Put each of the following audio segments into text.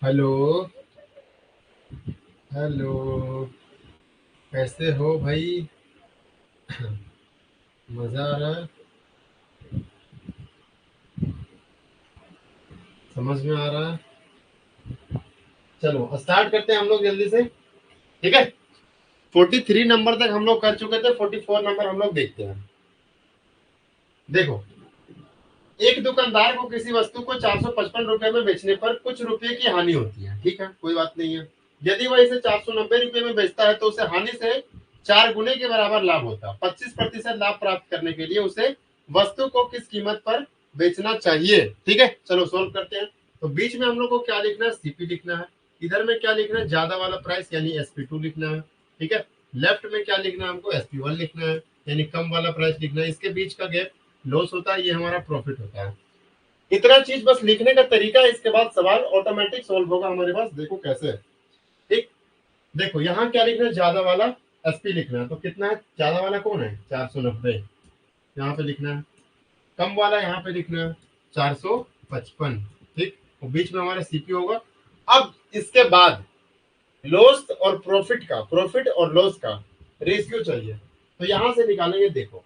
Hello. Hello. कैसे हो भाई? मजा आ रहा है? समझ में आ रहा है? चलो स्टार्ट करते हैं हम लोग जल्दी से। ठीक है। 43 नंबर तक हम लोग कर चुके थे, 44 नंबर हम लोग देखते हैं। देखो, एक दुकानदार को किसी वस्तु को 455 रुपए में बेचने पर कुछ रुपए की हानि होती है। ठीक है, कोई बात नहीं है। यदि वह इसे 490 रुपए में बेचता है तो उसे हानि से 4 गुने के बराबर लाभ होता है। 25% लाभ प्राप्त करने के लिए उसे वस्तु को किस कीमत पर बेचना चाहिए? ठीक है, चलो सोल्व करते हैं। तो बीच में हम लोग को क्या लिखना है? सीपी लिखना है। इधर में क्या लिखना है? ज्यादा वाला प्राइस यानी SP2 लिखना है। ठीक है। लेफ्ट में क्या लिखना है? हमको SP1 लिखना है, यानी कम वाला प्राइस लिखना है। इसके बीच का गैप लॉस होता है, ये हमारा प्रॉफिट होता है। इतना चीज बस लिखने का तरीका है, इसके बाद सवाल ऑटोमेटिक सॉल्व होगा हमारे पास। देखो कैसे। ठीक। देखो यहाँ क्या लिखना है? ज्यादा वाला SP लिखना है। तो कितना है ज्यादा वाला? कौन है? 490, यहाँ पे लिखना है। कम वाला यहाँ पे लिखना है 455। ठीक। और बीच में हमारा सीपी होगा। अब इसके बाद लॉस और प्रॉफिट का, प्रॉफिट और लॉस का रेशियो चाहिए। तो यहां से निकालेंगे। देखो,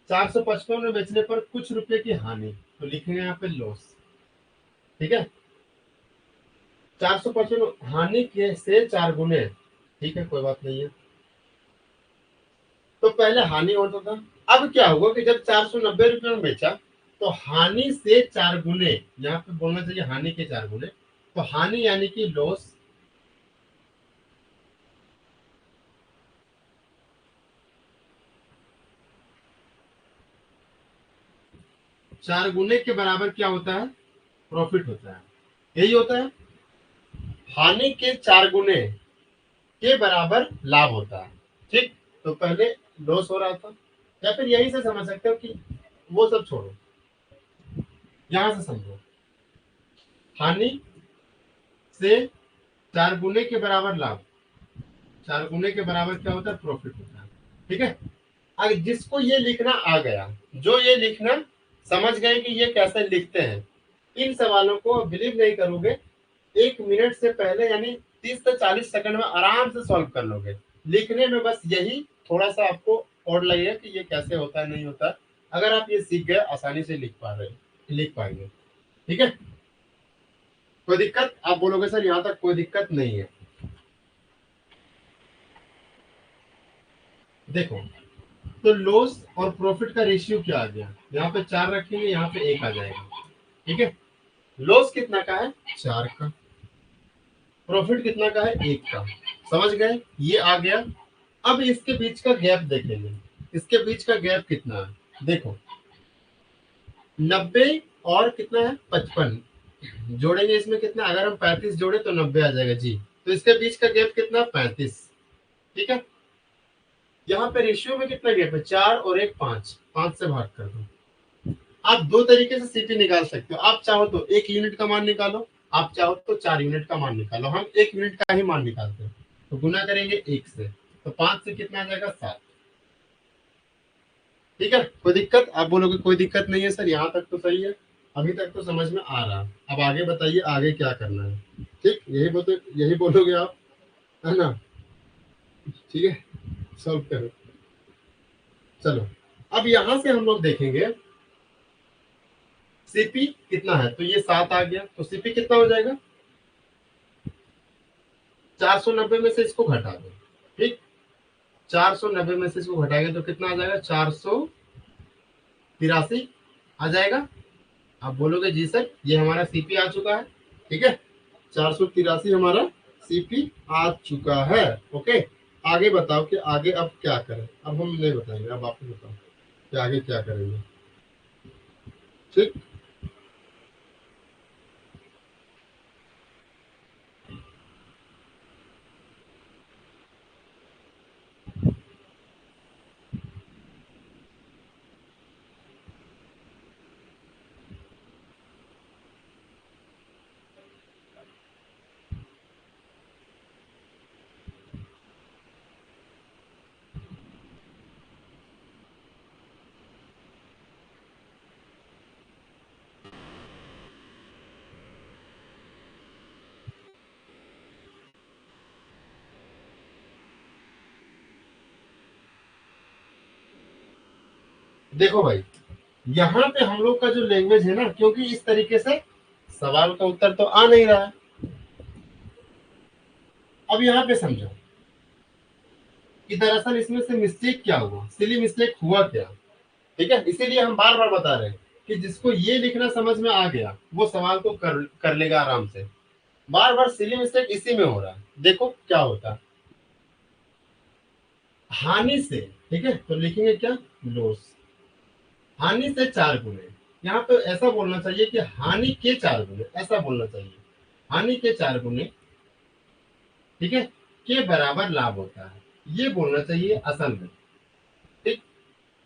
455 में बेचने पर कुछ रुपए की हानि, तो लिखेंगे यहाँ पे लॉस। ठीक है। 455 हानि के से 4 गुने। ठीक है, कोई बात नहीं है। तो पहले हानि होता था। अब क्या हुआ कि जब 490 रुपए में बेचा तो हानि से 4 गुने, यहाँ पे बोलना चाहिए हानि के 4 गुने। तो हानि यानी कि लॉस, 4 गुने के बराबर क्या होता है? प्रॉफिट होता है। यही होता है। हानि के 4 गुने के बराबर लाभ होता है। ठीक। तो पहले लॉस हो रहा था, या फिर यही से समझ सकते हो कि वो सब छोड़ो, यहां से समझो। हानि से 4 गुने के बराबर लाभ, 4 गुने के बराबर क्या होता है? प्रॉफिट होता है। ठीक है। अगर जिसको ये लिखना आ गया, जो ये लिखना समझ गए कि ये कैसे लिखते हैं, इन सवालों को बिलीव नहीं करोगे, 1 मिनट से पहले यानी 30 से 40 सेकंड में आराम से सॉल्व कर लोगे। लिखने में बस यही थोड़ा सा आपको और लगेगा कि ये कैसे होता है, नहीं होता। अगर आप ये सीख गए, आसानी से लिख पाएंगे। ठीक है। कोई दिक्कत? आप बोलोगे सर यहाँ तक कोई दिक्कत नहीं है। देखो, तो लॉस और प्रॉफिट का रेशियो क्या आ गया? यहाँ पे 4 रखेंगे, यहाँ पे 1 आ जाएगा। ठीक है। लॉस कितना का है? 4 का। प्रॉफिट कितना का है? 1 का। समझ गए? ये आ गया। अब इसके बीच का गैप देखेंगे। इसके बीच का गैप कितना है? देखो, 90 और कितना है? 55 जोड़ेंगे। इसमें कितना? अगर हम 35 जोड़े तो 90 आ जाएगा जी। तो इसके बीच का गैप कितना? 35। ठीक है। यहाँ पे रेशियो में कितना गैप है? 4 और 1 5, 5 से भाग कर दो। आप दो तरीके से सीपी निकाल सकते हो। आप चाहो तो 1 यूनिट का मान निकालो, आप चाहो तो 4 यूनिट का मान निकालो। हम 1 यूनिट का ही मान निकालते हैं। तो गुना करेंगे 1 से, तो 5 से कितना आ जाएगा? 7। ठीक है, कोई दिक्कत? आप बोलोगे कोई दिक्कत नहीं है सर, यहाँ तक तो सही है, अभी तक तो समझ में आ रहा है। अब आगे बताइए, आगे क्या करना है? ठीक, यही बोलोगे आप, है ना? ठीक है, सॉल्व करो। चलो, अब यहाँ से हम लोग देखेंगे सीपी कितना है। तो ये 7 आ गया, तो सीपी कितना हो जाएगा? 490 में से इसको घटा दो। ठीक। 490 में से इसको घटाएंगे तो कितना आ जाएगा? 483 आ जाएगा। आप बोलोगे जी सर, ये हमारा सीपी आ चुका है। ठीक है, 483 हमारा सीपी आ चुका है। ओके। आगे बताओ कि आगे अब क्या करें। अब हम नहीं बताएंगे, अब आप ही बताओ कि आगे क्या करेंगे। ठीक। देखो भाई, यहाँ पे हम लोग का जो लैंग्वेज है ना, क्योंकि इस तरीके से सवाल का उत्तर तो आ नहीं रहा है। अब यहाँ पे समझो कि दरअसल इसमें से मिस्टेक क्या हुआ, सिली मिस्टेक हुआ क्या। ठीक है, इसीलिए हम बार बार बता रहे हैं कि जिसको ये लिखना समझ में आ गया वो सवाल को कर लेगा आराम से। बार बार सिली मिस्टेक इसी में हो रहा है। देखो क्या होता है, हानि से, ठीक है, तो लिखेंगे क्या, लॉस। हानि से 4 गुने, यहाँ पे ऐसा बोलना चाहिए कि हानि के 4 गुने, ऐसा बोलना चाहिए, हानि के 4 गुने, ठीक है, के बराबर लाभ होता है, ये बोलना चाहिए असल में। ठीक,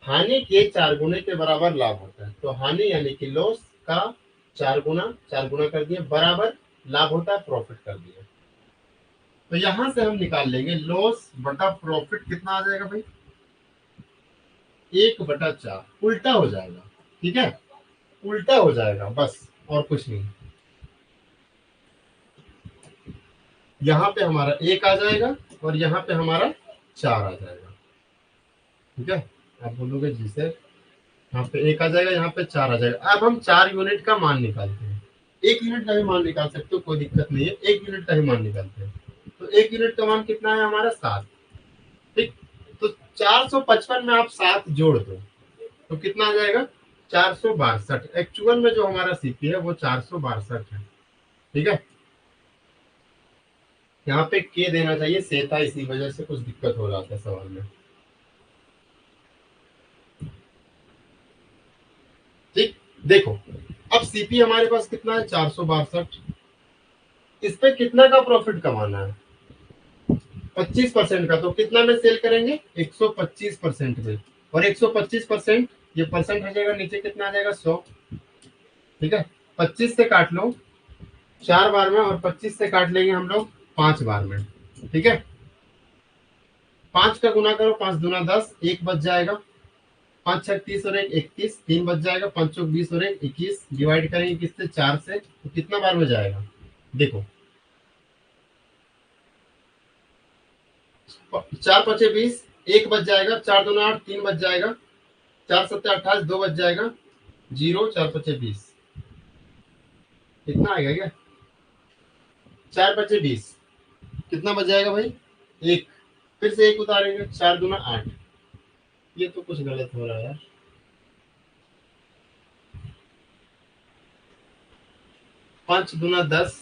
हानि के 4 गुने के बराबर लाभ होता है, तो हानि यानी कि लॉस का 4 गुना, 4 गुना कर दिए, बराबर लाभ होता है, प्रॉफिट कर दिया। तो यहां से हम निकाल लेंगे लॉस बटा प्रॉफिट, कितना आ जाएगा भाई, 1/4, उल्टा हो जाएगा। ठीक है, उल्टा हो जाएगा बस, और कुछ नहीं। यहाँ पे हमारा 1 आ जाएगा और यहाँ पे हमारा 4 आ जाएगा। ठीक है, आप बोलोगे जी सर, यहाँ पे 1 आ जाएगा, यहाँ पे 4 आ जाएगा। अब हम 4 यूनिट का मान निकालते हैं। 1 यूनिट का भी मान निकाल सकते हो, कोई दिक्कत नहीं है, 1 यूनिट का ही मान निकालते हैं। तो 1 यूनिट का मान कितना है हमारा, 7। ठीक, तो 455 में आप 7 जोड़ दो तो कितना आ जाएगा, 462। एक्चुअल में जो हमारा सीपी है वो 462 है। ठीक है, यहाँ पे के देना चाहिए, से था, इसी वजह से कुछ दिक्कत हो रहा था सवाल में। ठीक, देखो अब सीपी हमारे पास कितना है, 462। इस पे कितना का प्रॉफिट कमाना है, 25% का। तो कितना में सेल करेंगे, 125% में। और 125%, ये परसेंट हो जाएगा नीचे, कितना आ जाएगा, 100। ठीक है, 25 से काट लो 4 बार में, और 25 से काट लेंगे हम लोग 5 बार में। ठीक है, 5 का गुना करो, 5 दूना 10, 1 बच जाएगा, 5 6 30 और 1 31, 3 बच जाएगा, 5 चौक 20 और 1 21। डिवाइड करेंगे किससे, 4 से, तो कितना बार में जाएगा, देखो 4 5 20, 1 बच जाएगा, 4 दूना 8, 3 बच जाएगा, 4 7 28, 2 बच जाएगा, 0, 4 5 20, कितना आएगा क्या, 4 5 20, कितना बच जाएगा भाई, 1। फिर से 1 उतारेंगे, 4 दूना 8। ये तो कुछ गलत हो रहा है यार, 5 दूना 10,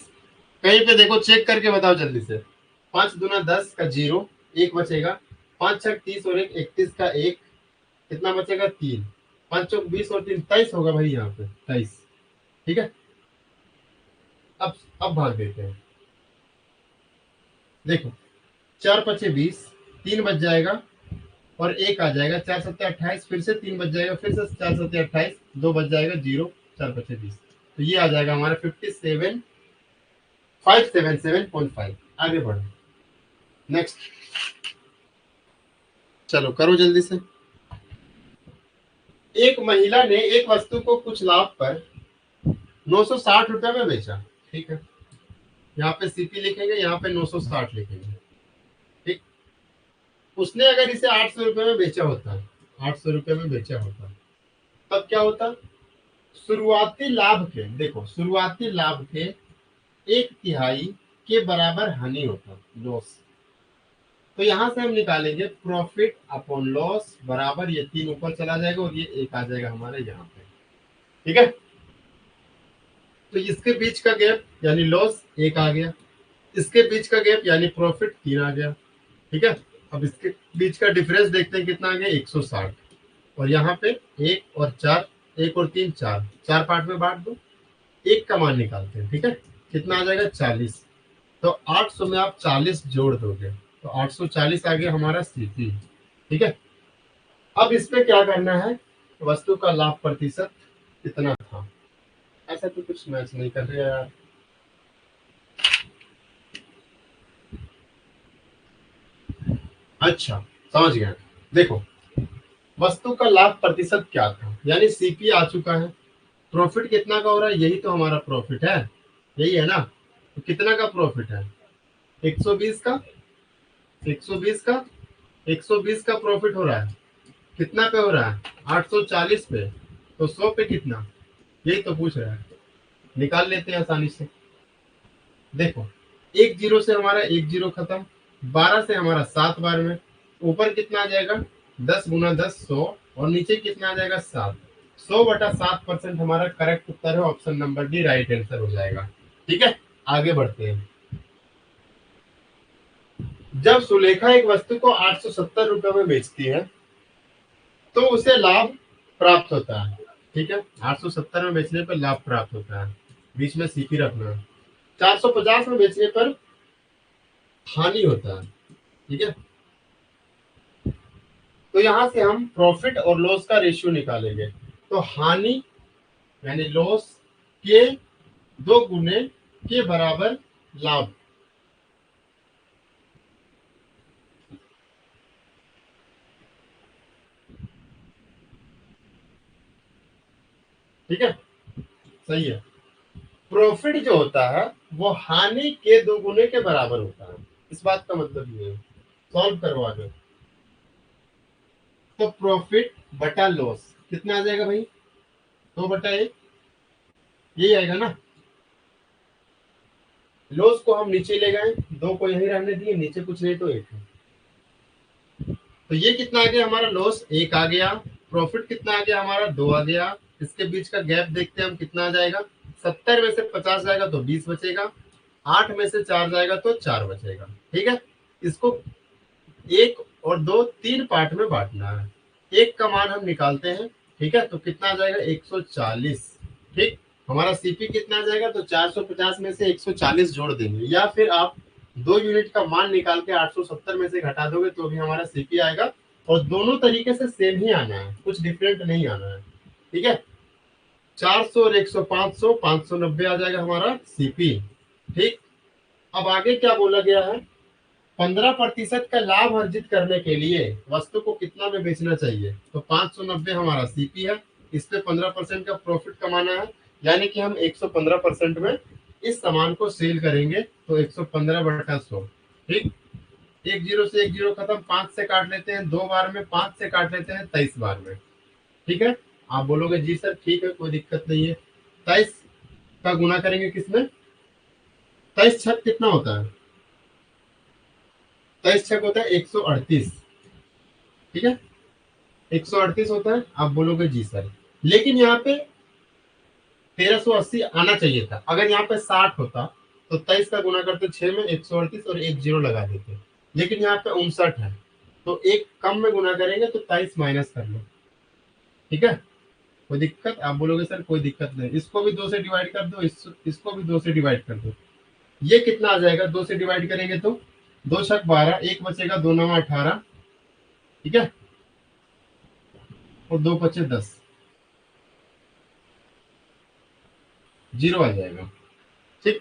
कहीं पे देखो, चेक करके बताओ जल्दी से। 5 दूना 10 का 0, 1 बचेगा, 5 6 30 और 1 31 का 1, कितना बचेगा, 3। 5 चौक 20 और 3 23 होगा भाई, यहाँ पे 23। ठीक है, अब भाग देते हैं, देखो 4 5 20, 3 बच जाएगा और 1 आ जाएगा, 4 7 28, फिर से 3 बच जाएगा, फिर से 4 7 28, 2 बच जाएगा, 0, 4 5 20। तो ये आ जाएगा हमारा 57577.5। आगे बढ़ो, नेक्स्ट, चलो करो जल्दी से। एक महिला ने एक वस्तु को कुछ लाभ पर 960 रुपए में बेचा। ठीक है, यहाँ पे सीपी लिखेंगे, यहाँ पे 960 लिखेंगे। ठीक, उसने अगर इसे 800 रुपए में बेचा होता, 800 रुपए में बेचा होता, तब क्या होता, शुरुआती लाभ के, देखो शुरुआती लाभ के 1/3 के बराबर हानि होता, लॉस। तो यहां से हम निकालेंगे प्रॉफिट अपॉन लॉस बराबर, ये 3 ऊपर चला जाएगा और ये 1 आ जाएगा हमारे यहाँ पे। ठीक है, तो इसके बीच का गैप यानी लॉस 1 आ गया, इसके बीच का गैप यानी प्रॉफिट 3 आ गया। ठीक है, अब इसके बीच का डिफरेंस देखते हैं कितना आ गया, 160। और यहाँ पे 1 और 4, 1 और 3 4, 4 पार्ट में बांट दो, 1 का मान निकालते हैं। ठीक है, कितना आ जाएगा, 40। तो 800 में आप 40 जोड़ दोगे तो 840 आ गया हमारा सीपी। ठीक है, अब इस पे क्या करना है, वस्तु का लाभ प्रतिशत कितना था, ऐसा तो कुछ मैच नहीं कर रहे यार। अच्छा, समझ गया, देखो वस्तु का लाभ प्रतिशत क्या था, यानी सीपी आ चुका है, प्रॉफिट कितना का हो रहा है, यही तो हमारा प्रॉफिट है, यही है ना। तो कितना का प्रॉफिट है, 120 का, 120 का, 120 का प्रॉफिट हो रहा है, कितना पे हो रहा है, 840 पे, तो 100 पे कितना, यही तो पूछ रहा है। निकाल लेते हैं आसानी से। देखो, एक जीरो से हमारा एक जीरो खत्म, 12 से हमारा 7 बार में, ऊपर कितना आ जाएगा 10 गुना 10 100, और नीचे कितना आ जाएगा 7। 100/7% हमारा करेक्ट उत्तर है, option number D right answer हो जाएगा। ठीक है, आगे बढ़ते हैं। जब सुलेखा एक वस्तु को 870 रुपए में बेचती है तो उसे लाभ प्राप्त होता है। ठीक है, 870 में बेचने पर लाभ प्राप्त होता है, बीच में सीपी रखना है। 450 में बेचने पर हानि होता है। ठीक है, तो यहां से हम प्रॉफिट और लॉस का रेशियो निकालेंगे। तो हानि यानी लॉस के 2 गुने के बराबर लाभ। ठीक है, सही है। प्रॉफिट जो होता है वो हानि के 2 गुने के बराबर होता है, इस बात का मतलब ये है। सॉल्व करवा दो। तो प्रॉफिट बटा लॉस कितना आ जाएगा भाई, 2/1, यही आएगा ना। लॉस को हम नीचे ले गए, 2 को यही रहने दिए, नीचे कुछ नहीं तो 1 है। तो ये कितना आ गया हमारा, लॉस 1 आ गया, प्रॉफिट कितना आ गया हमारा 2 आ गया। इसके बीच का गैप देखते हैं हम कितना आ जाएगा। 70 में से 50 जाएगा तो 20 बचेगा, 8 में से 4 जाएगा तो 4 बचेगा। ठीक है, इसको 1 और 2 3 पार्ट में बांटना है। 1 का मान हम निकालते हैं। ठीक है, तो कितना आ जाएगा 140। ठीक, हमारा सीपी कितना आ जाएगा, तो 450 में से 140 जोड़ देंगे, या फिर आप 2 यूनिट का मान निकाल के 870 में से घटा दोगे तो भी हमारा सीपी आएगा। और दोनों तरीके से सेम ही आना है, कुछ डिफरेंट नहीं आना है। ठीक है, 400 और 100 500 590 आ जाएगा हमारा सीपी। ठीक, अब आगे क्या बोला गया है, 15% का लाभ अर्जित करने के लिए वस्तु को कितना में बेचना चाहिए। तो 590 हमारा सीपी है, इस पे 15% का प्रॉफिट कमाना है, यानी कि हम 115% में इस सामान को सेल करेंगे। तो 115/100। ठीक, एक जीरो से एक जीरो खत्म, 5 से काट लेते हैं 2 बार में, 5 से काट लेते हैं 23 बार में। ठीक है, आप बोलोगे जी सर ठीक है, कोई दिक्कत नहीं है। 23 का गुना करेंगे किसमें, 23 छक कितना होता है, 23 छक होता है 138। ठीक है, 138 होता है। आप बोलोगे जी सर, लेकिन यहाँ पे 1380 आना चाहिए था। अगर यहाँ पे 60 होता तो 23 का गुना करते 6 में, 138 और एक जीरो लगा देते, लेकिन यहाँ पे 59 है, तो एक कम में गुना करेंगे तो 23 माइनस कर लो। ठीक है, कोई दिक्कत, आप बोलोगे सर कोई दिक्कत नहीं, इसको भी 2 से डिवाइड कर दो, इसको भी 2 से डिवाइड कर दो। ये कितना आ जाएगा, 2 से डिवाइड करेंगे तो 2 छक 12, एक बचेगा 2 9 18। ठीक है, और 2 बचे 10, जीरो आ जाएगा। ठीक,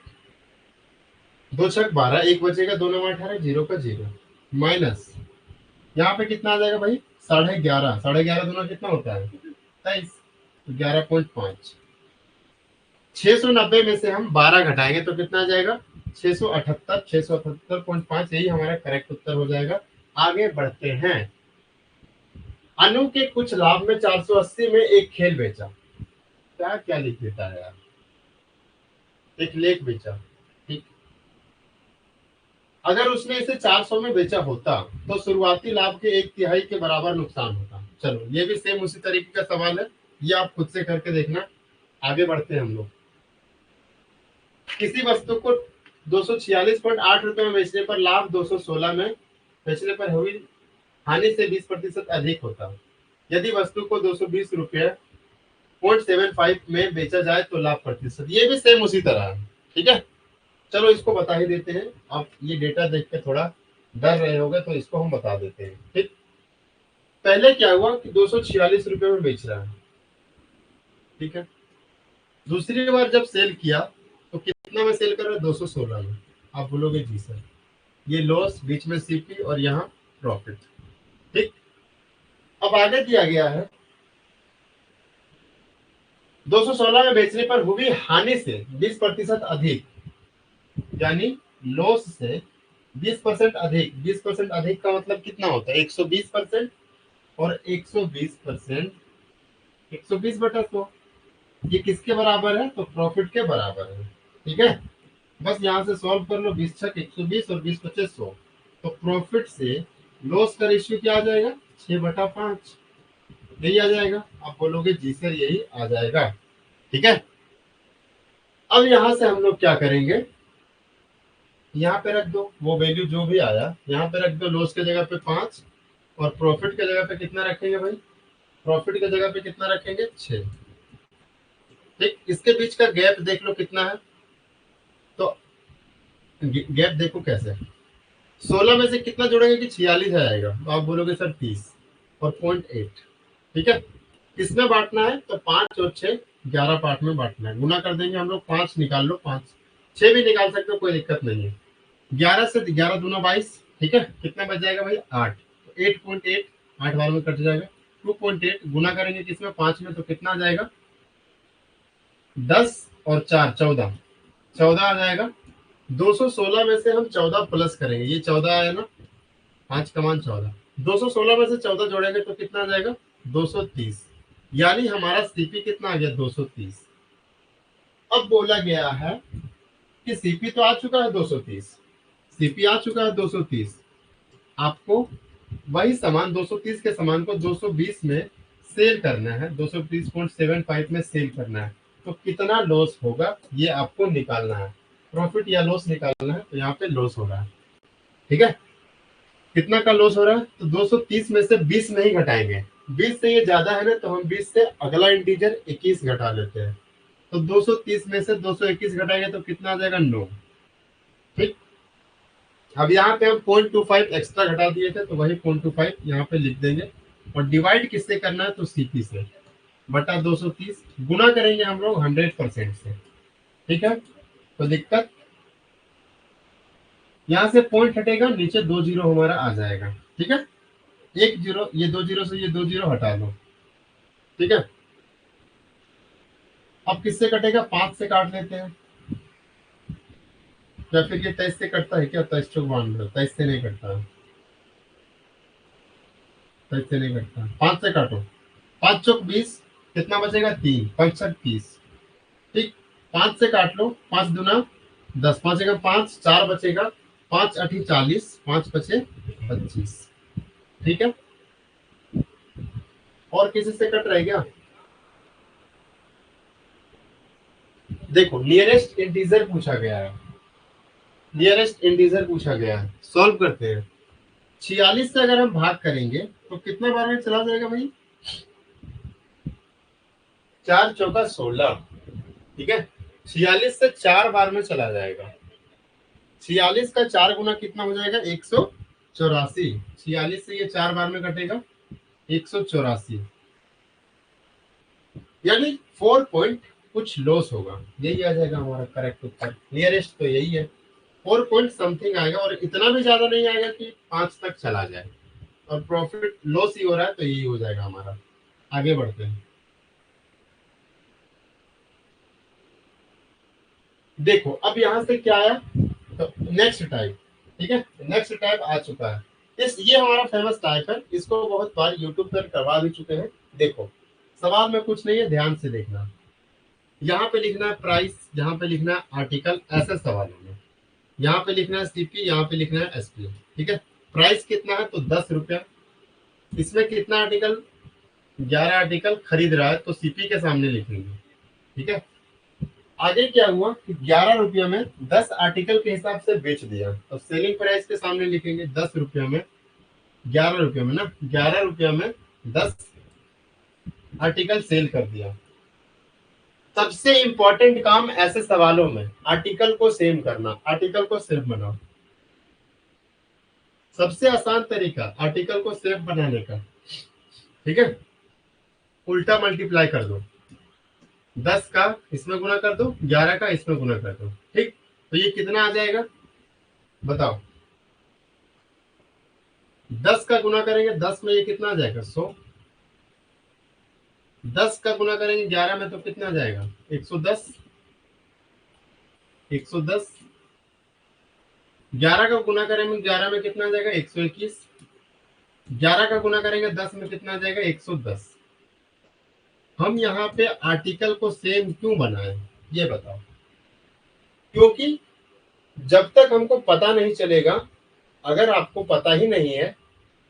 2 छक 12, एक बचेगा 2 9 18, जीरो का जीरो, माइनस यहाँ पे कितना आ जाएगा भाई, 11.5, 11.5 दूना कितना होता है 23, तो 11.5। 690 में से हम 12 घटाएंगे तो कितना आ जाएगा 678, 678.5, यही हमारा करेक्ट उत्तर हो जाएगा। आगे बढ़ते हैं। अनु के कुछ लाभ में 480 में एक खेल बेचा, क्या क्या लिख देता है यार, एक लेख बेचा। ठीक, अगर उसने इसे 400 में बेचा होता तो शुरुआती लाभ के 1/3 के बराबर नुकसान होता। चलो, ये भी सेम उसी तरीके का सवाल है, ये आप खुद से करके देखना। आगे बढ़ते हैं हम लोग। किसी वस्तु को 246.8 रुपए में बेचने पर लाभ 216 में बेचने पर हुई हानि से 20% अधिक होता। यदि वस्तु को 220 रुपये 0.75 में बेचा जाए तो लाभ प्रतिशत, ये भी सेम उसी तरह है। ठीक है, चलो इसको बता ही देते हैं। आप ये डेटा देख के थोड़ा डर रहे होगे तो इसको हम बता देते हैं। ठीक, पहले क्या हुआ कि 246 रुपये में बेच रहा है। ठीक है, दूसरी बार जब सेल किया तो कितना में सेल कर रहा है, 216 में। आप बोलोगे जी सर, ये लॉस, बीच में सीपी और यहाँ प्रॉफिट। ठीक, अब आगे दिया गया है 216 में बेचने पर हुई हानि से 20% अधिक, यानी लॉस से 20% अधिक। 20% अधिक का मतलब कितना होता है, 120%, और 120% 120/100। ये किसके बराबर है? तो प्रॉफिट के बराबर है। ठीक है, बस यहाँ से सॉल्व कर लो। 20×6 120 और 20×5 100। तो प्रॉफिट से लॉस का रेशियो क्या आ जाएगा? 6/5। यही आ जाएगा। आप बोलोगे जी सर यही आ जाएगा। ठीक है, अब यहाँ से हम लोग क्या करेंगे, यहाँ पे रख दो वो वैल्यू जो भी आया, यहाँ पे रख दो। लॉस के जगह पे 5 और प्रॉफिट के जगह पे कितना रखेंगे भाई? प्रॉफिट के जगह पे कितना रखेंगे? 6। ठीक, इसके बीच का गैप देख लो कितना है। तो गैप देखो कैसे, 16 में से कितना जोड़ेंगे कि 46 आएगा? तो आप बोलोगे सर 30 और 0.8। ठीक है, किसमें बांटना है? तो 5 और 6 11 पार्ट में बांटना है। गुना कर देंगे हम लोग, 5 निकाल लो, 5 6 भी निकाल सकते हो, कोई दिक्कत नहीं है। 11 से 11 दूना 22। ठीक है, कितना बच जाएगा भाई? 8। 8.8 8 बार में कट जाएगा। 2.8 गुना करेंगे किसमें? 5 में, तो कितना आ जाएगा? 10 और 4 14 14 आ जाएगा। 216 में से हम 14 प्लस करेंगे, ये 14 आया ना, 5 कमान 14। 216 में से 14 जोड़ेंगे तो कितना आ जाएगा? 230। यानी हमारा सीपी कितना आ गया? 230। अब बोला गया है कि सीपी तो आ चुका है 230, सीपी आ चुका है 230। आपको वही सामान 230 के सामान को 220 में सेल करना है, 230.75 में सेल करना है। तो कितना लॉस होगा ये आपको निकालना है। प्रॉफिट या लॉस निकालना है, तो यहाँ पे लॉस हो रहा है। ठीक है, कितना का लॉस हो रहा है? तो 230 में से 20 नहीं घटाएंगे। 20 से ये ज्यादा है ना, तो हम 20 से अगला इंटीजर 21 घटा लेते हैं। तो 230 में से 221 घटाएंगे तो कितना आ जाएगा? 9। ठीक, अब यहाँ पे हम 0.25 एक्स्ट्रा घटा दिए थे, तो वही 0.25 यहाँ पे लिख देंगे। और डिवाइड किससे करना है? तो सीपी से, बटा 230। गुना करेंगे हम लोग 100% से। ठीक है, तो दिक्कत, यहाँ से पॉइंट हटेगा, नीचे 2 जीरो हमारा आ जाएगा। ठीक है, एक जीरो, ये 2 जीरो से ये 2 जीरो हटा लो। ठीक है, अब किससे कटेगा? 5 से काट लेते हैं। या फिर ये 23 से कटता है क्या? 23 चौक 92, 23 से नहीं कटता, 23 से नहीं कटता। 5 से काटो, 5 चौक 20, कितना बचेगा? 3 5 30। ठीक, 5 से काट लो, 5 दूना 10, 5 जगह 5 4 बचेगा, 5 8 40, 5 बचे 25। ठीक है, और किसी से कट रहे क्या? देखो नियरेस्ट इंटीजर पूछा गया है, नियरेस्ट इंटीजर पूछा गया है, सॉल्व करते हैं। 46 से अगर हम भाग करेंगे तो कितना बार में चला जाएगा भाई? 4 चौका 16। ठीक है, 46 से 4 बार में चला जाएगा। 46 का 4 गुना कितना हो जाएगा? 184। 46 से ये 4 बार में कटेगा, 184, यानी 4 पॉइंट कुछ लॉस होगा। यही आ जाएगा हमारा करेक्ट उत्तर। नियरेस्ट तो यही है, 4 पॉइंट समथिंग आएगा, और इतना भी ज्यादा नहीं आएगा कि 5 तक चला जाए। और प्रॉफिट लॉस ही हो रहा है, तो यही हो जाएगा हमारा। आगे बढ़ते हैं। देखो अब यहां से क्या आया? तो नेक्स्ट टाइप। ठीक है, नेक्स्ट टाइप आ चुका है। ये हमारा फेमस टाइप है, इसको बहुत बार यूट्यूब पर करवा भी चुके हैं। देखो सवाल में कुछ नहीं है, ध्यान से देखना। यहाँ पे लिखना है प्राइस, यहाँ पे लिखना है आर्टिकल, ऐसे सवालों में। यहाँ पे लिखना है सीपी, यहाँ पे लिखना है एसपी। ठीक है, प्राइस कितना है? तो 10 रुपया। इसमें कितना आर्टिकल? 11 आर्टिकल खरीद रहा है, तो सीपी के सामने लिखेंगे। ठीक है, आगे क्या हुआ कि 11 रुपया में 10 आर्टिकल के हिसाब से बेच दिया, तो सेलिंग प्राइस के सामने लिखेंगे 10 रुपया में, 11 रुपया में ना, 11 रुपया में 10 आर्टिकल सेल कर दिया। सबसे इंपॉर्टेंट काम ऐसे सवालों में आर्टिकल को सेम करना, आर्टिकल को सेफ बनाओ। सबसे आसान तरीका आर्टिकल को सेफ बनाने का। ठीक है, उल्टा मल्टीप्लाई कर दो, 10 का इसमें गुना कर दो, 11 का इसमें गुना कर दो। ठीक, तो ये कितना आ जाएगा बताओ? 10 का गुना करेंगे 10 में, ये कितना आ जाएगा? 100। 10 का गुना करेंगे 11 में, तो कितना आ जाएगा? 110। 110, 11 का गुना करेंगे 11 में, कितना आ जाएगा? 121। 11 का गुना करेंगे 10 में, कितना आ जाएगा? 110। हम यहाँ पे आर्टिकल को सेम क्यों बनाए, ये बताओ। क्योंकि जब तक हमको पता नहीं चलेगा, अगर आपको पता ही नहीं है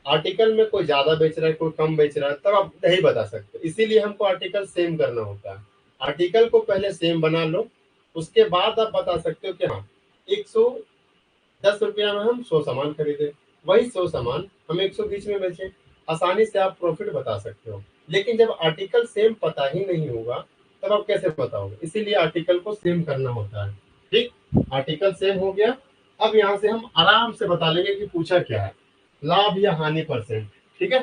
आर्टिकल में कोई ज्यादा बेच रहा है कोई कम बेच रहा है, तब आप नहीं बता सकते। इसीलिए हमको आर्टिकल सेम करना होता है। आर्टिकल को पहले सेम बना लो, उसके बाद आप बता सकते हो कि हाँ 110 रुपया में हम 100 सामान खरीदे, वही 100 सामान हम 120 में बेचे। आसानी से आप प्रॉफिट बता सकते हो। लेकिन जब आर्टिकल सेम पता ही नहीं होगा तब आप कैसे बताओगे, इसीलिए आर्टिकल को सेम करना होता है। ठीक, आर्टिकल सेम हो गया। अब यहाँ से हम आराम से बता लेंगे कि पूछा क्या है, लाभ या हानि परसेंट। ठीक है,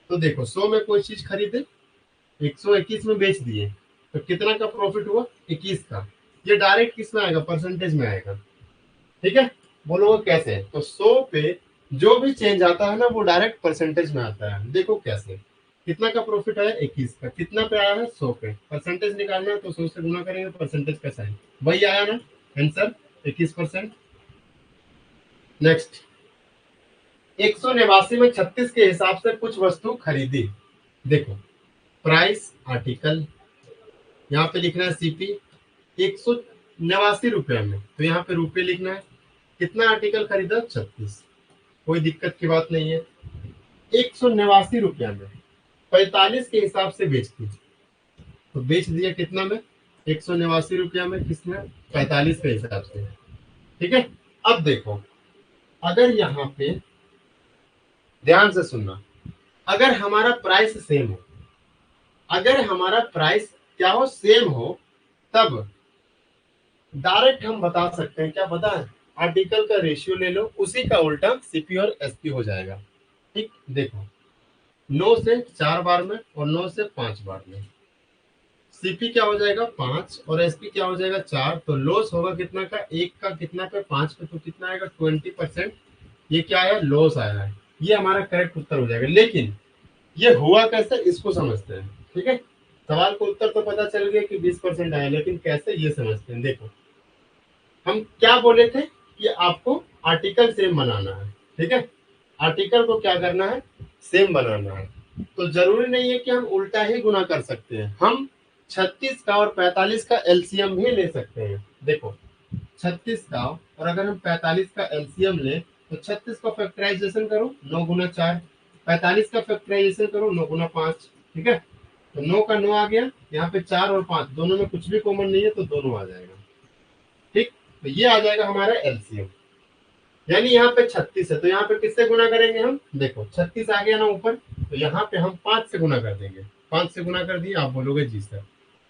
तो देखो 100 में कोई चीज खरीदे, 121 में बेच दिए, तो कितना का प्रॉफिट हुआ, 21 का। ये डायरेक्ट किस में आएगा, परसेंटेज में आएगा। ठीक है, बोलोगे कैसे, तो 100 पे जो भी चेंज आता है ना वो डायरेक्ट परसेंटेज में आता है। देखो कैसे, कितना का प्रॉफिट आया, 21 का, कितना पे आया है, 100 पे। परसेंटेज निकालना है तो 100 से गुना करेंगे, परसेंटेज का साइन वही आया ना, आंसर 21%। नेक्स्ट, 189 में 36 के हिसाब से कुछ वस्तु खरीदी। देखो प्राइस आर्टिकल, यहाँ पे लिखना है सीपी 189 रुपया में, तो यहाँ पे रुपये लिखना है। कितना आर्टिकल खरीदा, 36, कोई दिक्कत की बात नहीं है। 189 रुपया में 45 के हिसाब से बेच दीजिए, तो बेच दिया कितना में, 189 रुपया में, किसने, 45 के हिसाब से। ठीक है, अब देखो अगर यहाँ पे ध्यान से सुनना, अगर हमारा प्राइस सेम हो, अगर हमारा प्राइस क्या हो, सेम हो, तब डायरेक्ट हम बता सकते हैं, क्या पता है, आर्टिकल का रेशियो ले लो, उसी का उल्टा सीपी और एसपी हो जाएगा। ठीक, देखो 9 से 4 बार में और 9 से 5 बार में सीपी क्या हो जाएगा, 5, और एसपी क्या हो जाएगा, 4। तो लॉस होगा कितना का, एक का कितना पे, 5 पे, तो कितना आएगा, 20%। ये क्या आया, लॉस आया है। ये हमारा करेक्ट उत्तर हो जाएगा। लेकिन ये हुआ कैसे, इसको समझते हैं। ठीक है, सवाल का उत्तर तो पता चल गया कि 20% आया, लेकिन कैसे ये समझते हैं। देखो हम क्या बोले थे कि आपको आर्टिकल सेम बनाना है। ठीक है, आर्टिकल को क्या करना है, सेम बनाना है। तो जरूरी नहीं है कि हम उल्टा ही गुना कर सकते हैं, हम 36 का और 45 का एलसीएम भी ले सकते हैं। देखो 36 का और अगर हम 45 का एलसीएम ले, तो 36 का फैक्टराइजेशन करो 9 गुना 4, 45 का फैक्टराइजेशन करो 9 गुना 5। ठीक है, तो 9 का 9 आ गया, यहाँ पे 4 और 5 दोनों में कुछ भी कॉमन नहीं है, तो दोनों आ जाएगा। ठीक, तो ये आ जाएगा हमारा एलसीएम। यानी यहाँ पे 36 है, तो यहाँ पे किससे गुना करेंगे हम, देखो 36 आ गया ना ऊपर, तो यहाँ पे हम 5 से गुना कर देंगे। 5 से गुना कर दिए, आप बोलोगे जी सर।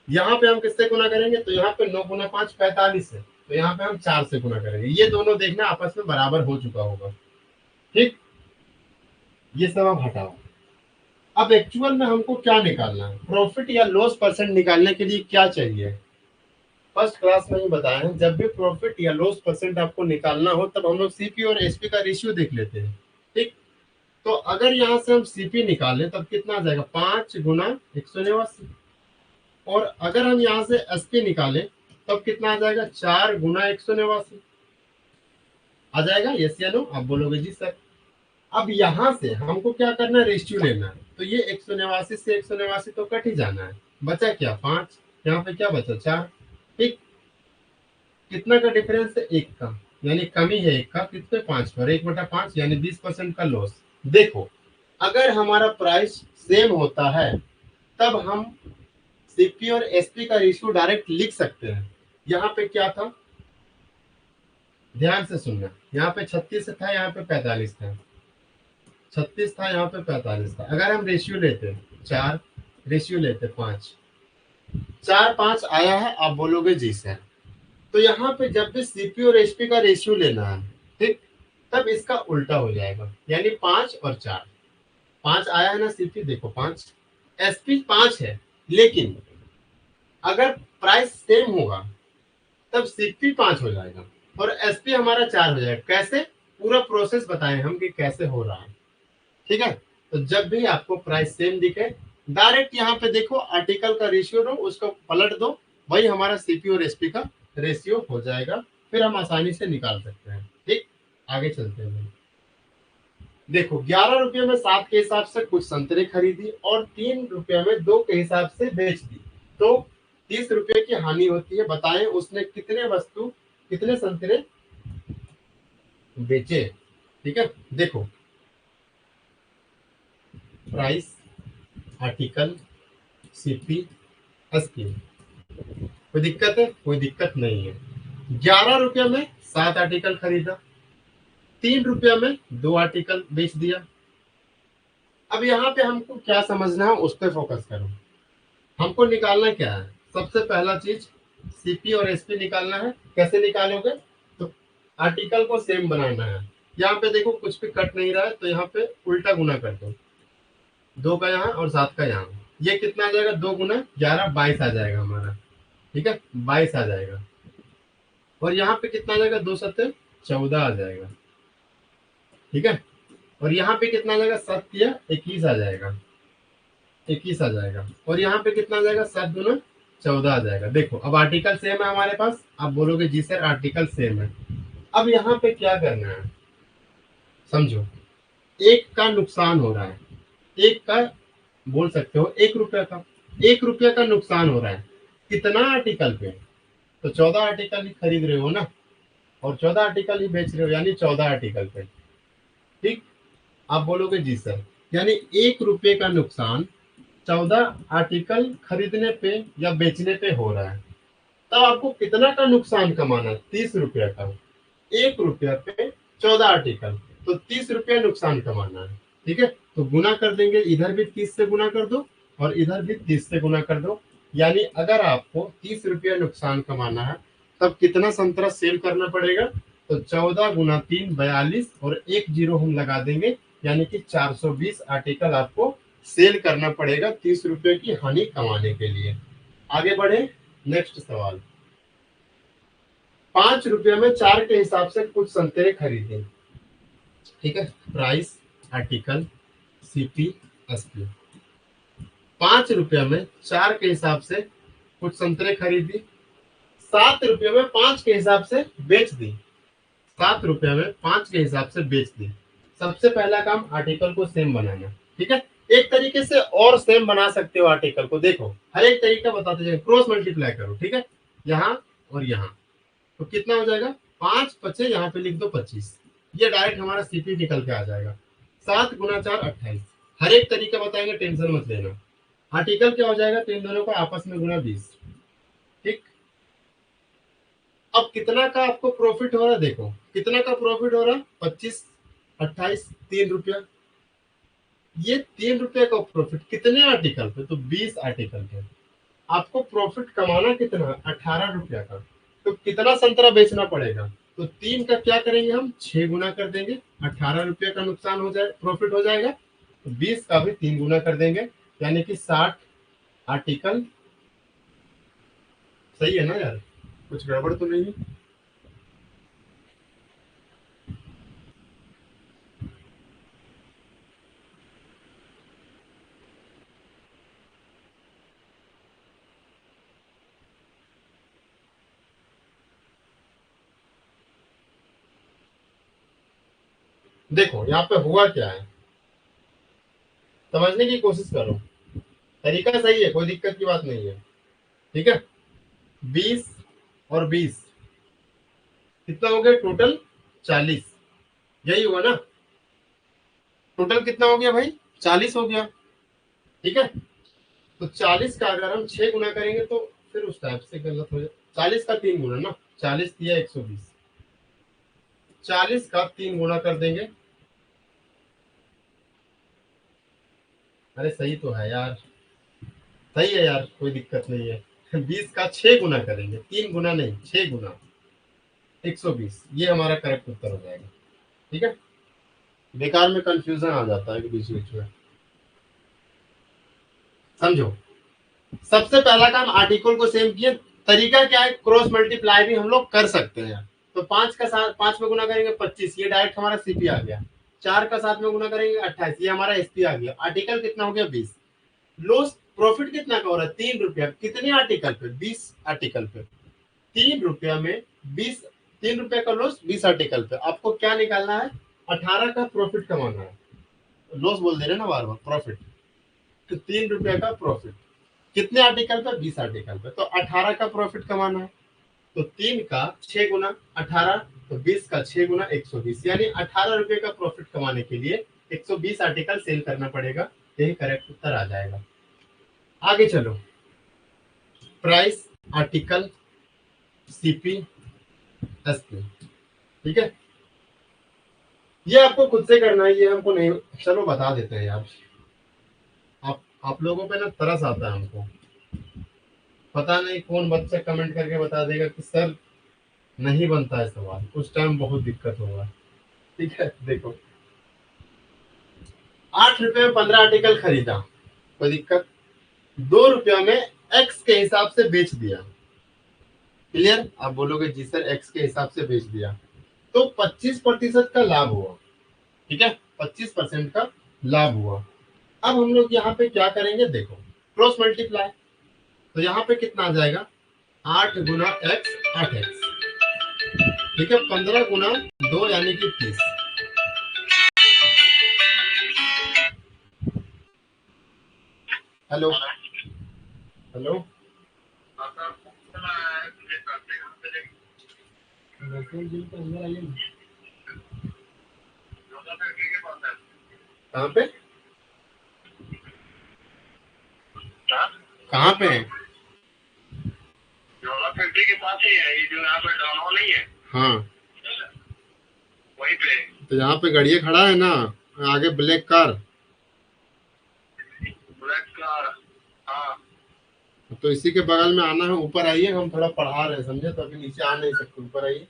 यहाँ पे हम किससे गुना करेंगे, तो यहाँ पे 9 गुना 5 45 है, तो यहाँ पे हम 4 से गुना करेंगे। ये दोनों देखना आपस में बराबर हो चुका होगा। ठीक, ये सब आप हटाओ। अब एक्चुअल में हमको क्या निकालना है, प्रॉफिट या लॉस परसेंट निकालने के लिए क्या चाहिए, फर्स्ट क्लास में ही बताया है, जब भी प्रॉफिट या लॉस परसेंट आपको निकालना हो तब हम लोग सीपी और एसपी का रेशियो देख लेते हैं। ठीक, तो अगर यहाँ से हम सीपी निकालें तब कितना आ जाएगा, 5 गुना 189, और अगर हम यहाँ से एसपी निकालें तब कितना आ जाएगा, 4 गुना 189 आ जाएगा। यस या नो, आप बोलोगे जी सर। अब यहाँ से हमको क्या करना है, रेशियो लेना है। तो ये 189 से 189 तो कट ही जाना है, बचा क्या, 5, यहाँ पे क्या बचा, 4। ठीक, कितना का डिफरेंस है, एक का, यानी कमी है एक का, कितने, 5 पर, 1/5 यानी 20% का लॉस। देखो अगर हमारा प्राइस सेम होता है तब हम सीपी और एसपी का रेशियो डायरेक्ट लिख सकते हैं। यहाँ पे क्या था, ध्यान से सुनना, यहाँ पे 36 था, यहाँ पे 45 था, 36 था, यहाँ पे 45 था। अगर हम रेशियो लेते 4, रेशियो लेते 5, 4 5 आया है, आप बोलोगे जी सर। तो यहाँ पे जब भी सीपी और एसपी का रेशियो लेना है, ठीक, तब इसका उल्टा हो जाएगा, यानी 5 और 4। 5 आया है ना सीपी, देखो 5, एसपी 5 है, लेकिन अगर प्राइस सेम होगा तब सीपी 5 हो जाएगा और एसपी हमारा 4 हो जाएगा। कैसे, पूरा प्रोसेस बताएं हम कि कैसे हो रहा है। ठीक है, तो जब भी आपको प्राइस सेम दिखे, डायरेक्ट यहाँ पे देखो आर्टिकल का रेशियो लो, उसको पलट दो, वही हमारा सीपी और एसपी का रेशियो हो जाएगा। फिर हम आसानी से निकाल सकते हैं। ठीक, आगे चलते हैं। देखो 11 रुपये में 7 के हिसाब से कुछ संतरे खरीदी और 3 रुपये में 2 के हिसाब से बेच दी, तो 30 रुपये की हानि होती है। बताएं उसने कितने संतरे बेचे। ठीक है, देखो प्राइस, आर्टिकल, सीपी, एसपी। कोई दिक्कत है? कोई दिक्कत नहीं है। 11 रुपये में 7 आर्टिकल खरीदा, 3 रुपये में 2 आर्टिकल बेच दिया। अब यहाँ पे हमको क्या समझना है, उस पर फोकस करो। हमको निकालना क्या है? सबसे पहला चीज सीपी और एसपी निकालना है। कैसे निकालोगे? तो आर्टिकल को सेम बनाना है। यहाँ पे देखो कुछ भी कट नहीं रहा है, तो यहाँ पे उल्टा गुना कर दो, 2 का यहाँ और 7 का यहाँ। ये कितना आ जाएगा? 2 गुना 11, 22 आ जाएगा हमारा। ठीक है, 22 आ जाएगा। और यहाँ पे कितना आ जाएगा? 2 सत्ते 14 आ जाएगा। ठीक है, और यहाँ पे कितना आ जाएगा? 7 या 21 आ जाएगा, 21 आ जाएगा। और यहाँ पे कितना आ जाएगा? 7 दूना 14 आ जाएगा। देखो अब आर्टिकल सेम है हमारे पास। आप बोलोगे जी सर आर्टिकल सेम है। अब यहाँ पे क्या करना है, समझो। एक का नुकसान हो रहा है, एक का बोल सकते हो 1 रुपया का, 1 रुपया का नुकसान हो रहा है। कितना आर्टिकल पे? तो 14 आर्टिकल ही खरीद रहे हो ना, और 14 आर्टिकल ही बेच रहे हो, यानी 14 आर्टिकल पे। ठीक, आप बोलोगे जी सर, यानी 1 रुपये का नुकसान 14 आर्टिकल खरीदने पे या बेचने पे हो रहा है। तब आपको कितना का नुकसान कमाना है? 30 रुपया का। 1 रुपया पे 14 आर्टिकल, तो 30 रुपया नुकसान कमाना है। ठीक है, तो गुना कर देंगे, इधर भी 30 से गुना कर दो और इधर भी 30 से गुना कर दो। यानी अगर आपको 30 रुपया नुकसान कमाना है, तब कितना संतरा सेल करना पड़ेगा? तो 14 गुना 3 42 और 1 जीरो हम लगा देंगे, यानी कि 420 आर्टिकल आपको सेल करना पड़ेगा 30 रुपये की हानि कमाने के लिए। आगे बढ़े, नेक्स्ट सवाल। 5 रुपये में 4 के हिसाब से कुछ संतरे खरीदे। ठीक है, प्राइस, आर्टिकल, सीपी, एसपी। 5 रुपये में 4 के हिसाब से कुछ संतरे खरीदी, 7 रुपये में 5 के हिसाब से बेच दी, 7 रुपये में 5 के हिसाब से बेच दी। सबसे पहला काम आर्टिकल को सेम बनाना। ठीक है, एक तरीके से और सेम बना सकते हो आर्टिकल को। देखो हर एक तरीका बताते जाए, क्रॉस मल्टीप्लाई करो। ठीक है, यहाँ और यहाँ, तो कितना हो जाएगा? 5 पचे यहाँ पे लिख दो 25, ये डायरेक्ट हमारा सीपी निकल के आ जाएगा। 7 गुना 4 28। हर एक तरीका बताएंगे, टेंशन मत लेना। आर्टिकल क्या हो जाएगा? तो इन दोनों को आपस में गुना 20। ठीक, अब कितना का आपको प्रॉफिट हो रहा है? देखो कितना का प्रॉफिट हो रहा है? 25 28 3 रुपया। ये 3 रुपये का प्रॉफिट कितने आर्टिकल पे? तो 20 आर्टिकल पे। आपको प्रॉफिट कमाना कितना? 18 रुपया का। तो कितना संतरा बेचना पड़ेगा? तो 3 का क्या करेंगे हम? 6 गुना कर देंगे, 18 रुपये का नुकसान हो जाए, प्रॉफिट हो जाएगा। तो 20 का भी 3 गुना कर देंगे, यानी कि 60 आर्टिकल। सही है ना यार? कुछ गड़बड़ तो नहीं है? देखो यहाँ पे हुआ क्या है, समझने की कोशिश करो। तरीका सही है, कोई दिक्कत की बात नहीं है। ठीक है, 20 और 20 कितना हो गया टोटल? 40। यही हुआ ना? टोटल कितना हो गया भाई? 40 हो गया। ठीक है, तो 40 का अगर हम 6 गुना करेंगे तो फिर उस टाइप से गलत हो जाए। 40 का 3 गुना ना, 40 दिया 120, 40 का 3 गुना कर देंगे। अरे सही तो है यार, सही है यार, कोई दिक्कत नहीं है। 20 का 6 गुना करेंगे, 3 गुना नहीं, 6 गुना 120, ये हमारा करेक्ट उत्तर हो जाएगा। ठीक है, बेकार में कंफ्यूजन आ जाता है बीच बीच में, समझो। सबसे पहला काम आर्टिकल को सेम किए। तरीका क्या है? क्रॉस मल्टीप्लाई भी हम लोग कर सकते हैं। तो 5 का 7 5 में गुना करेंगे 25, ये डायरेक्ट हमारा सीपी आ गया। 4 का 7 में गुना करेंगे 28, ये हमारा एसपी आ गया। आर्टिकल कितना हो गया? 20। लॉस प्रॉफिट कितना का हो रहा है? 3 रुपया। कितने आर्टिकल पे? 20 आर्टिकल पे। 3 रुपया में 20, 3 रुपया का लॉस 20 आर्टिकल पे। आपको क्या निकालना है? 18 का प्रॉफिट कमाना है। लॉस बोल दे रहे ना बार बार, प्रॉफिट। तो 3 रुपए का प्रॉफिट कितने आर्टिकल पे, 20 आर्टिकल पे, तो 18 का प्रॉफिट कमाना है। तो 3 का 6 गुना 18, तो 20 का 6 गुना 120, यानी 18 रुपए का प्रॉफिट कमाने के लिए 120 आर्टिकल सेल करना पड़ेगा। यही करेक्ट उत्तर आ जाएगा। आगे चलो, प्राइस, आर्टिकल, सीपी, एसपी, ठीक है। ये आपको खुद से करना है, ये हमको नहीं, चलो बता देते हैं यार। आप लोगों पे ना तरस आता है हमको, पता नहीं कौन बच्चा कमेंट करके बता देगा कि सर नहीं बनता है सवाल, उस टाइम बहुत दिक्कत होगा। ठीक है, देखो 8 रुपए में 15 आर्टिकल खरीदा, कोई दिक्कत। 2 रुपया में एक्स के हिसाब से बेच दिया, क्लियर। आप बोलोगे जी सर एक्स के हिसाब से बेच दिया, तो 25% का लाभ हुआ, ठीक है, 25% का लाभ हुआ। अब हम लोग यहाँ पे क्या करेंगे, देखो क्रॉस मल्टीप्लाई, तो यहाँ पे कितना आ जाएगा, 8 गुना एक्स 8x, ठीक है, 15 गुना 2 यानी कि 30। हेलो हेलो, अंदर आइए। कहाँ पे, कहाँ पे है, फैक्ट्री के पास ही है, ये जो यहाँ पे डाउन हॉल नहीं है, हाँ वहीं पे। तो यहाँ पे गाड़िया खड़ा है ना, आगे ब्लैक कार, हाँ, तो इसी के बगल में आना है। ऊपर आइए, हम थोड़ा पढ़ा रहे हैं समझे, तो अभी नीचे आ नहीं सकते, ऊपर आइए।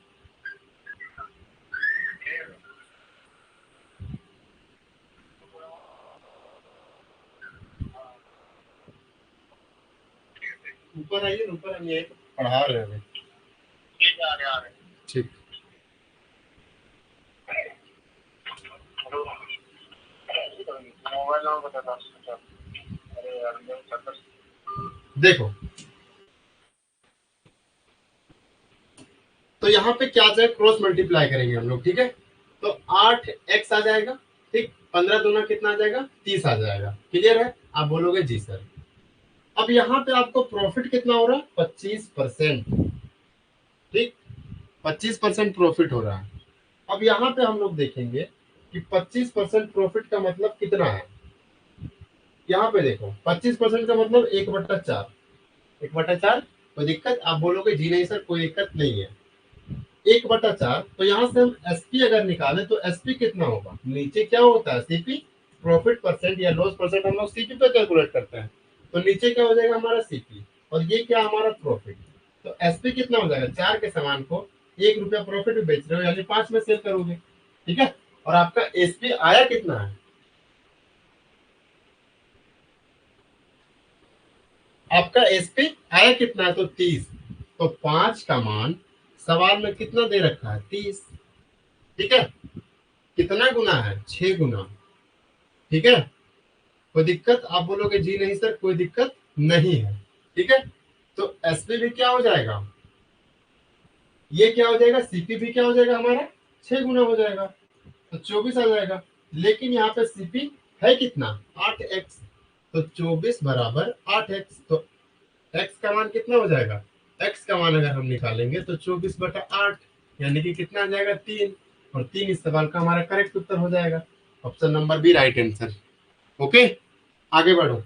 ऊपर आइए, ऊपर आइए, पढ़ा रहे हैं। ठीक, देखो तो यहाँ पे क्या जाए, क्रॉस मल्टीप्लाई करेंगे हम लोग, ठीक है। तो 8x आ जाएगा, ठीक, 15 दूना कितना आ जाएगा, 30 आ जाएगा, क्लियर है। आप बोलोगे जी सर। अब यहाँ पे आपको प्रॉफिट कितना हो रहा है, 25%, ठीक, 25% प्रॉफिट हो रहा है। अब यहाँ पे हम लोग देखेंगे कि 25% प्रॉफिट का मतलब कितना है। यहाँ पे देखो 25% का मतलब 1/4, 1/4, कोई दिक्कत, आप बोलोगे जी नहीं सर कोई दिक्कत नहीं है। 1/4, तो यहाँ से हम एसपी अगर निकालें तो एसपी कितना होगा, नीचे क्या होता है सीपी, प्रॉफिट परसेंट या लॉस परसेंट, हम लोग सीपी पे कैलकुलेट करते हैं। तो नीचे क्या हो जाएगा हमारा सीपी, और ये क्या हमारा प्रॉफिट। तो एसपी कितना हो जाएगा, 4 के सामान को 1 रुपया प्रॉफिट में बेच रहे हो, यानी 5 में सेल करोगे, ठीक है। और आपका एसपी आया कितना है, आपका एसपी आया कितना है, तो 30। तो 5 का मान सवाल में कितना दे रखा है, 30, ठीक है। कितना गुना है, 6 गुना, ठीक है। कोई दिक्कत, आप बोलोगे जी नहीं सर कोई दिक्कत नहीं है, ठीक है। तो एसपी भी क्या हो जाएगा, ये क्या हो जाएगा, सीपी भी क्या हो जाएगा हमारा, 6 गुना हो जाएगा, तो 24 आ जाएगा। लेकिन यहाँ पे सीपी है कितना, 8x, तो 24 बराबर 8x, तो x का मान कितना हो जाएगा, x का मान अगर हम निकालेंगे तो 24/8, यानी कि कितना आ जाएगा, 3, और 3 इस सवाल का हमारा करेक्ट उत्तर हो जाएगा। Option number B right answer. Okay, आगे बढ़ो।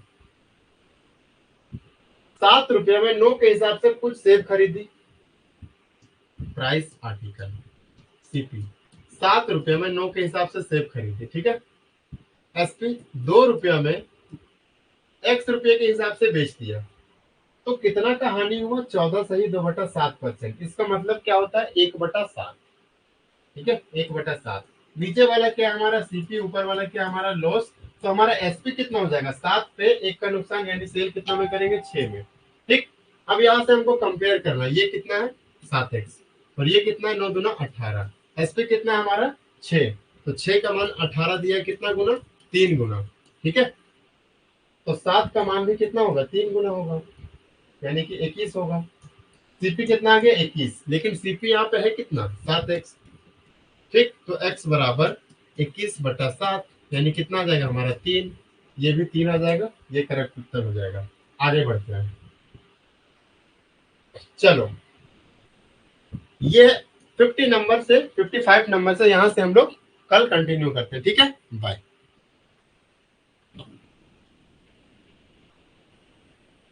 7 रुपये में 9 के हिसाब से कुछ सेब खरीदी, प्राइस, आर्टिकल, सीपी। 7 रुपये में 9 के हिसाब से सेब खरीदी, ठीक है। एसपी 2 रुपया में x रुपये के हिसाब से बेच दिया, तो कितना का हानि हुआ, 14 सही 2/7%। इसका मतलब क्या होता है, 1/7, ठीक है, 1/7। नीचे वाला क्या हमारा सीपी, ऊपर वाला क्या हमारा लॉस। तो हमारा एसपी कितना हो जाएगा, 7 पे 1 का नुकसान, यानी सेल कितना में करेंगे, 6 में, ठीक। अब यहाँ से हमको कंपेयर करना है, ये कितना है 7x, और ये कितना है 9 दूना 18, एसपी कितना है हमारा 6, तो 6 का मान 18 दिया, कितना गुना, 3 गुना, ठीक है। तो 7 का मान भी कितना होगा, 3 गुना होगा, यानी कि 21 होगा। सीपी कितना आ गया, 21, लेकिन सीपी यहाँ पे है कितना, 7x, ठीक। तो x बराबर 21/7, यानी कितना आ जाएगा हमारा 3, ये भी 3 आ जाएगा, ये करेक्ट उत्तर हो जाएगा। आगे बढ़ते हैं। चलो ये 50 नंबर से 55 नंबर से यहाँ से हम लोग कल कंटिन्यू करते हैं, ठीक है, बाय।